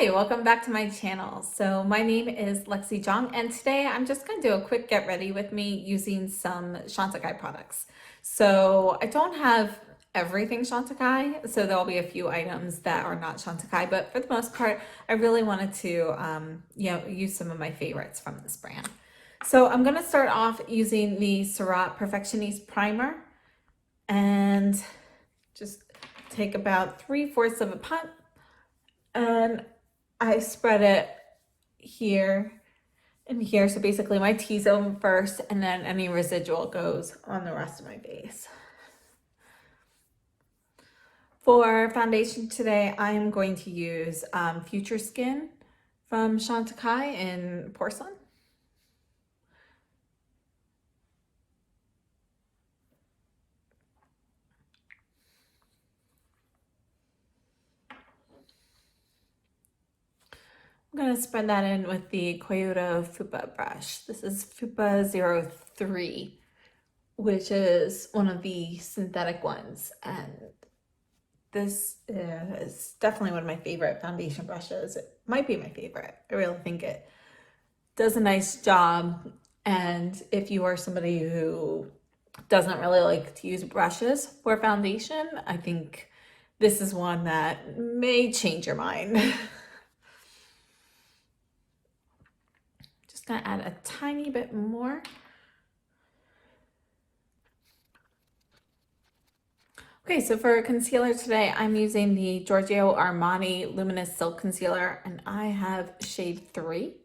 Hi, welcome back to my channel. So my name is Lexi Jong, and today I'm just going to do a quick get ready with me using some Chantecaille products. So I don't have everything Chantecaille, so there'll be a few items that are not Chantecaille, but for the most part, I really wanted to use some of my favorites from this brand. So I'm going to start off using the Surratt Perfectioniste Primer and just take about 3/4 of a pump, and I spread it here and here. So basically my T-zone first, and then any residual goes on the rest of my base. For foundation today, I am going to use Future Skin from Chantecaille in Porcelain. I'm going to spread that in with the Couture Fupa brush. This is Fupa 03, which is one of the synthetic ones. And this is definitely one of my favorite foundation brushes. It might be my favorite. I really think it does a nice job. And if you are somebody who doesn't really like to use brushes for foundation, I think this is one that may change your mind. Just gonna add a tiny bit more. Okay, so for concealer today, I'm using the Giorgio Armani Luminous Silk Concealer, and I have shade 3.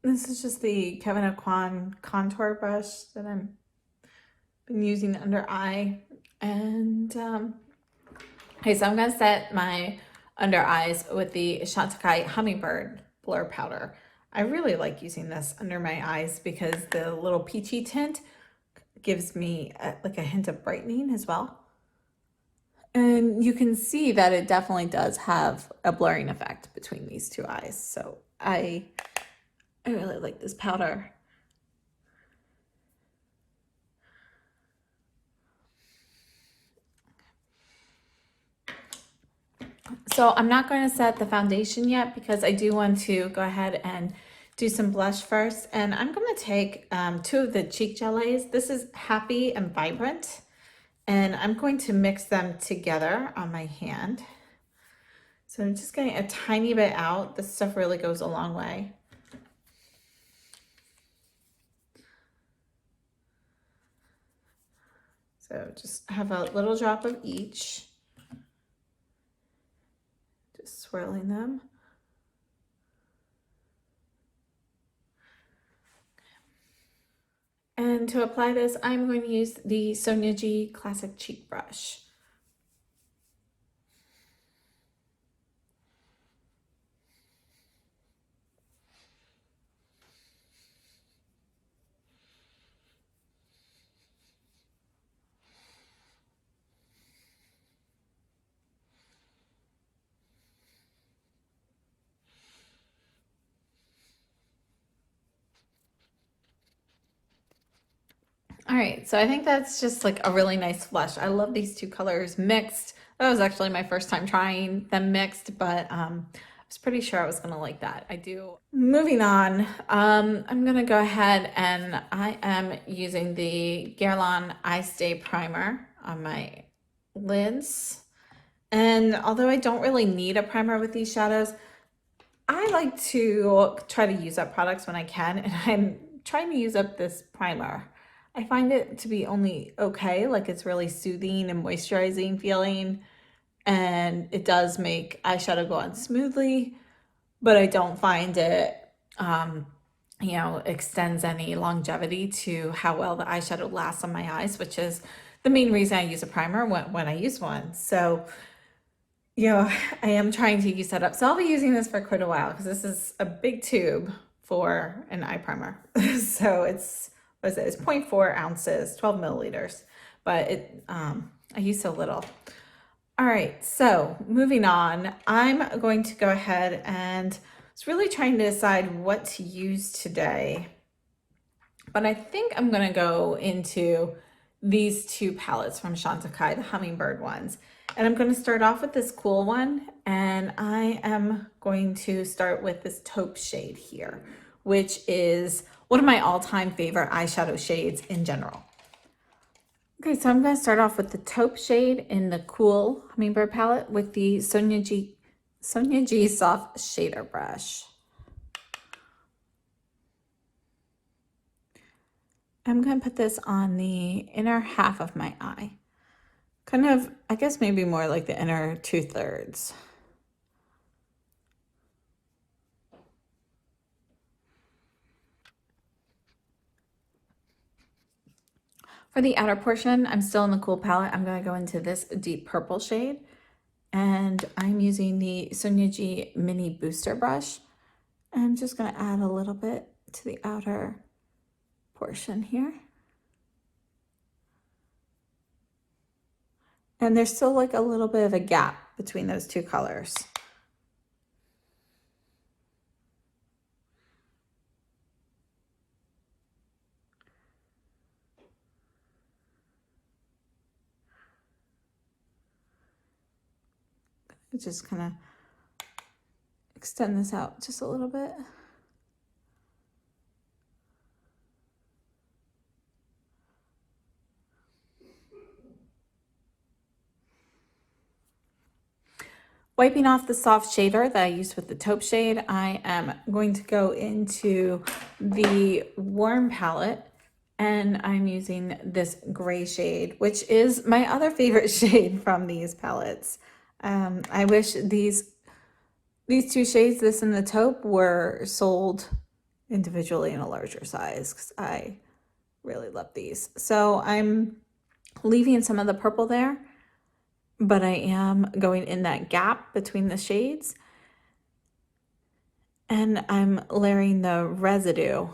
This is just the Kevin Aucoin contour brush that I've been using under eye. And okay, so I'm gonna set my under eyes with the Chantecaille Hummingbird Blur Powder. I really like using this under my eyes because the little peachy tint gives me like a hint of brightening as well. And you can see that it definitely does have a blurring effect between these two eyes. So I really like this powder. So I'm not going to set the foundation yet because I do want to go ahead and do some blush first. And I'm going to take 2 of the cheek gelées. This is Happy and Vibrant. And I'm going to mix them together on my hand. So I'm just getting a tiny bit out. This stuff really goes a long way. So just have a little drop of each. Just swirling them. And to apply this, I'm going to use the Soneji Classic Cheek Brush. All right, so I think that's just like a really nice flush. I love these 2 colors mixed. That was actually my first time trying them mixed, but I was pretty sure I was gonna like that. I do. Moving on, I'm gonna go ahead and I am using the Guerlain Eye Stay Primer on my lids. And although I don't really need a primer with these shadows, I like to try to use up products when I can, and I'm trying to use up this primer. I find it to be only okay, like it's really soothing and moisturizing feeling, and it does make eyeshadow go on smoothly, but I don't find it, extends any longevity to how well the eyeshadow lasts on my eyes, which is the main reason I use a primer when I use one. So, I am trying to use that up. So I'll be using this for quite a while because this is a big tube for an eye primer. So it's 0.4 ounces, 12 milliliters, but I use so little. All right, so moving on, I'm going to go ahead and was really trying to decide what to use today. But I think I'm gonna go into these two palettes from Chantecaille, the hummingbird ones. And I'm gonna start off with this cool one, and I am going to start with this taupe shade here, which is one of my all-time favorite eyeshadow shades in general. Okay, so I'm going to start off with the taupe shade in the cool hummingbird palette with the soneji soft shader brush. I'm going to put this on the inner half of my eye. Kind of, I guess maybe more like the inner 2/3. For the outer portion, I'm still in the cool palette. I'm going to go into this deep purple shade. And I'm using the Soneji mini booster brush. I'm just going to add a little bit to the outer portion here. And there's still like a little bit of a gap between those two colors. Just kind of extend this out just a little bit. Wiping off the soft shader that I used with the taupe shade, I am going to go into the warm palette, and I'm using this gray shade, which is my other favorite shade from these palettes. I wish these two shades, this and the taupe, were sold individually in a larger size because I really love these. So I'm leaving some of the purple there, but I am going in that gap between the shades, and I'm layering the residue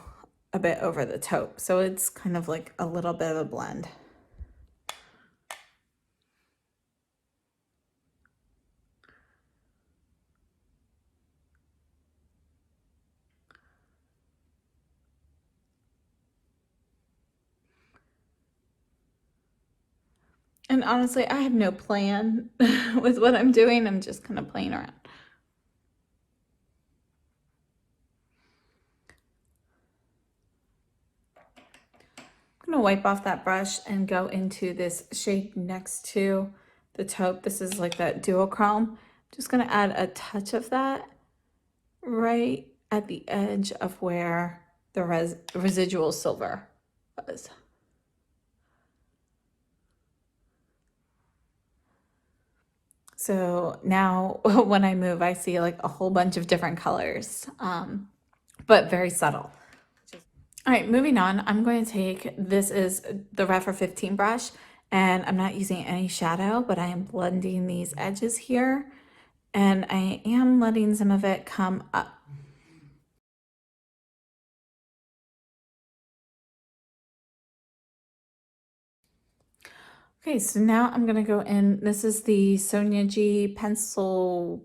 a bit over the taupe. So it's kind of like a little bit of a blend. And honestly, I have no plan with what I'm doing. I'm just kind of playing around. I'm gonna wipe off that brush and go into this shade next to the taupe. This is like that duochrome. Just gonna add a touch of that right at the edge of where the residual silver was. So now when I move, I see like a whole bunch of different colors, but very subtle. All right, moving on, I'm going to take, this is the Refer 15 brush, and I'm not using any shadow, but I am blending these edges here, and I am letting some of it come up. Okay, so now I'm gonna go in, this is the Soneji pencil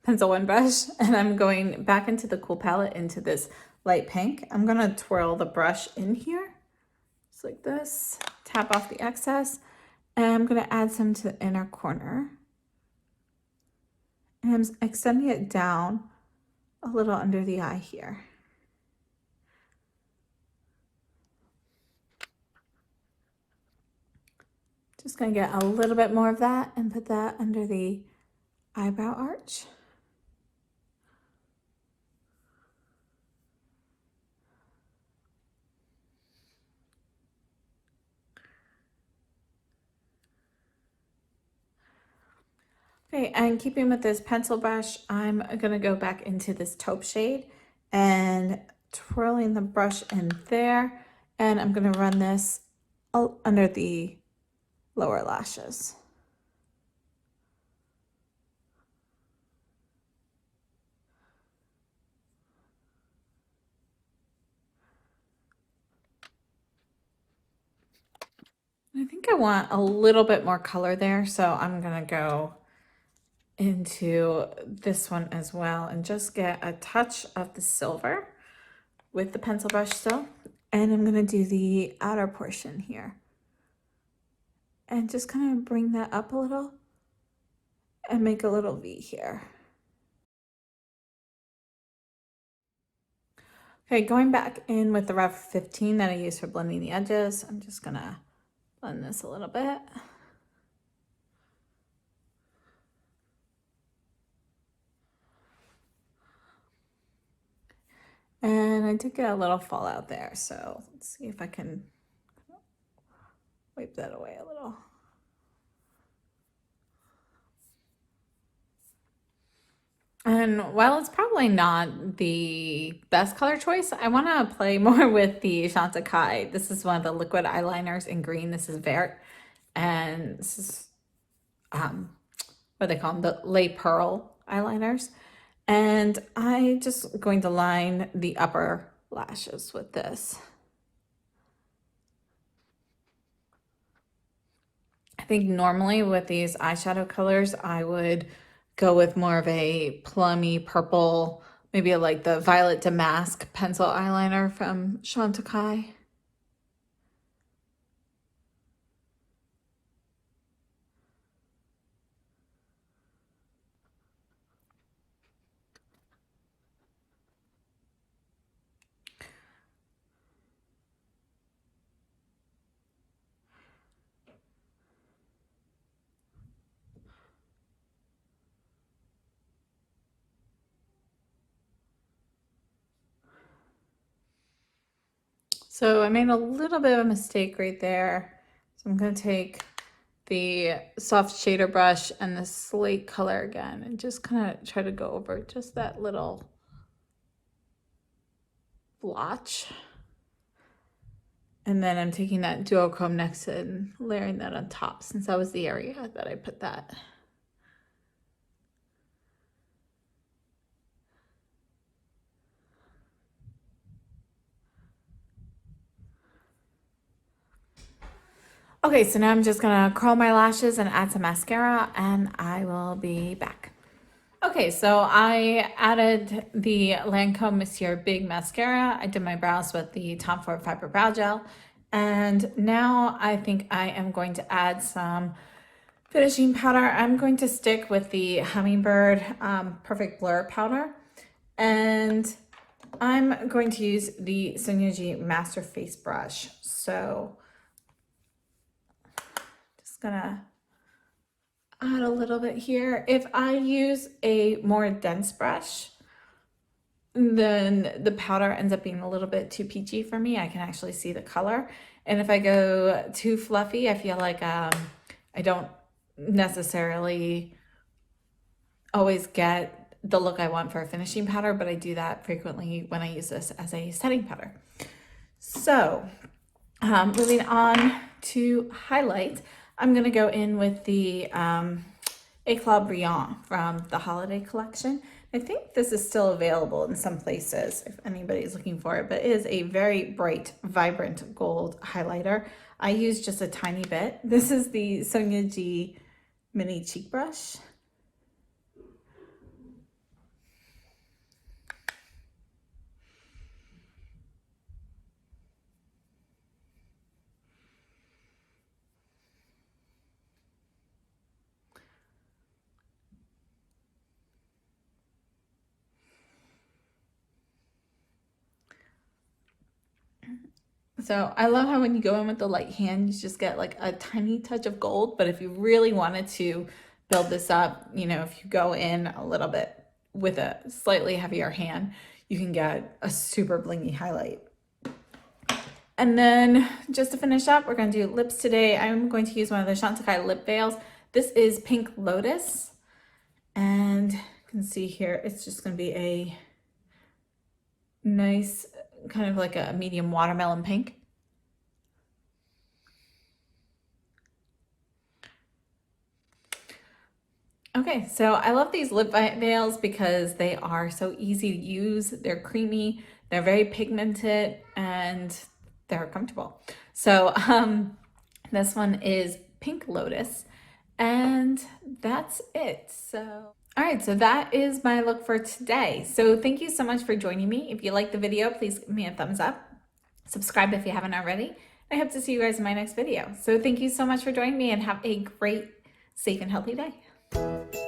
one brush, and I'm going back into the cool palette into this light pink. I'm gonna twirl the brush in here, just like this, tap off the excess, and I'm gonna add some to the inner corner. And I'm extending it down a little under the eye here. Just gonna get a little bit more of that and put that under the eyebrow arch. Okay, and keeping with this pencil brush, I'm gonna go back into this taupe shade and twirling the brush in there, and I'm gonna run this under the lower lashes. I think I want a little bit more color there, so I'm gonna go into this one as well and just get a touch of the silver with the pencil brush still. And I'm gonna do the outer portion here and just kind of bring that up a little and make a little V here. Okay, going back in with the Rev 15 that I used for blending the edges, I'm just gonna blend this a little bit. And I did get a little fallout there, so let's see if I can wipe that away a little. And while it's probably not the best color choice, I want to play more with the Chantecaille. This is one of the liquid eyeliners in green. This is Vert, and this is what they call them, the lay pearl eyeliners. And I'm just going to line the upper lashes with this. I think normally with these eyeshadow colors, I would go with more of a plummy purple, maybe like the Violet Damask pencil eyeliner from Chantecaille. So I made a little bit of a mistake right there. So I'm going to take the soft shader brush and the slate color again and just kind of try to go over just that little blotch. And then I'm taking that duochrome next and layering that on top, since that was the area that I put that. Okay, so now I'm just gonna curl my lashes and add some mascara, and I will be back. Okay, so I added the Lancome Monsieur Big Mascara. I did my brows with the Tom Ford Fiber Brow Gel. And now I think I am going to add some finishing powder. I'm going to stick with the Hummingbird Perfect Blur powder. And I'm going to use the soneji Master Face Brush. So just gonna add a little bit here. If I use a more dense brush, then the powder ends up being a little bit too peachy for me. I can actually see the color. And if I go too fluffy, I feel like I don't necessarily always get the look I want for a finishing powder, but I do that frequently when I use this as a setting powder. So moving on to highlight, I'm gonna go in with the Eclat Brillant from the holiday collection. I think this is still available in some places if anybody's looking for it, but it is a very bright, vibrant gold highlighter. I use just a tiny bit. This is the Soneji mini cheek brush. So I love how when you go in with the light hand, you just get like a tiny touch of gold. But if you really wanted to build this up, you know, if you go in a little bit with a slightly heavier hand, you can get a super blingy highlight. And then just to finish up, we're going to do lips today. I'm going to use one of the Chantecaille lip veils. This is Pink Lotus. And you can see here, it's just going to be a nice kind of like a medium watermelon pink. Okay, so I love these lip veils because they are so easy to use. They're creamy, they're very pigmented, and they're comfortable. So This one is Pink Lotus, and that's it. So, all right, so that is my look for today. So thank you so much for joining me. If you liked the video, please give me a thumbs up. Subscribe if you haven't already. I hope to see you guys in my next video. So thank you so much for joining me, and have a great, safe, and healthy day.